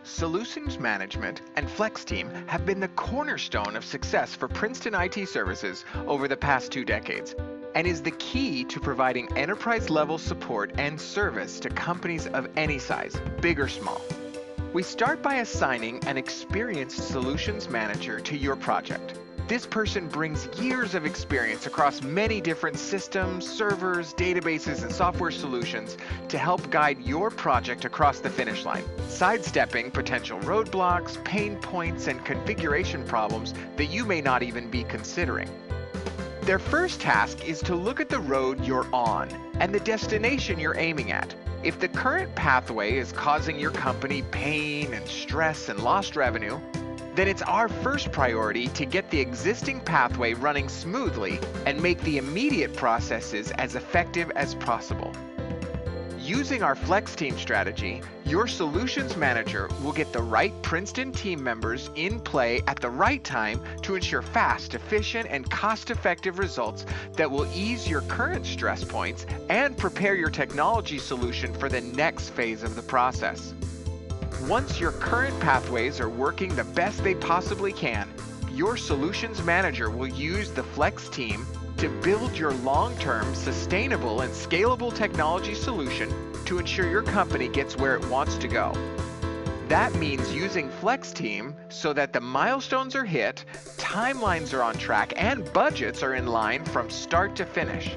Solutions management and Flex Team have been the cornerstone of success for Princeton IT services over the past 2 decades and is the key to providing enterprise-level support and service to companies of any size, big or small. We start by assigning an experienced solutions manager to your project. This person brings years of experience across many different systems, servers, databases, and software solutions to help guide your project across the finish line, sidestepping potential roadblocks, pain points, and configuration problems that you may not even be considering. Their first task is to look at the road you're on and the destination you're aiming at. If the current pathway is causing your company pain and stress and lost revenue, then it's our first priority to get the existing pathway running smoothly and make the immediate processes as effective as possible. Using our Flex Team strategy, your solutions manager will get the right Princeton team members in play at the right time to ensure fast, efficient, and cost-effective results that will ease your current stress points and prepare your technology solution for the next phase of the process. Once your current pathways are working the best they possibly can, your solutions manager will use the Flex Team to build your long-term, sustainable, and scalable technology solution to ensure your company gets where it wants to go. That means using Flex Team so that the milestones are hit, timelines are on track, and budgets are in line from start to finish.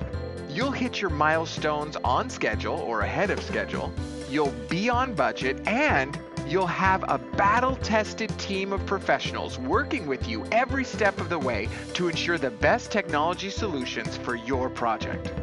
You'll hit your milestones on schedule or ahead of schedule, you'll be on budget, and you'll have a battle-tested team of professionals working with you every step of the way to ensure the best technology solutions for your project.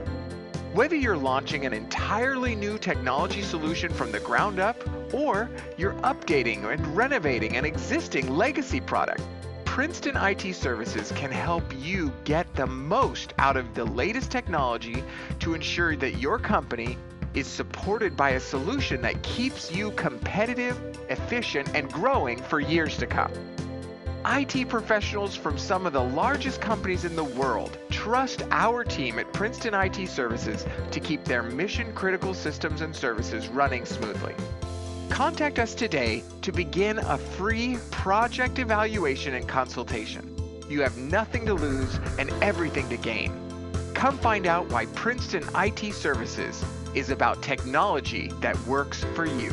Whether you're launching an entirely new technology solution from the ground up, or you're updating and renovating an existing legacy product, Princeton IT Services can help you get the most out of the latest technology to ensure that your company is supported by a solution that keeps you competitive, efficient, and growing for years to come. IT professionals from some of the largest companies in the world trust our team at Princeton IT Services to keep their mission-critical systems and services running smoothly. Contact us today to begin a free project evaluation and consultation. You have nothing to lose and everything to gain. Come find out why Princeton IT Services is about technology that works for you.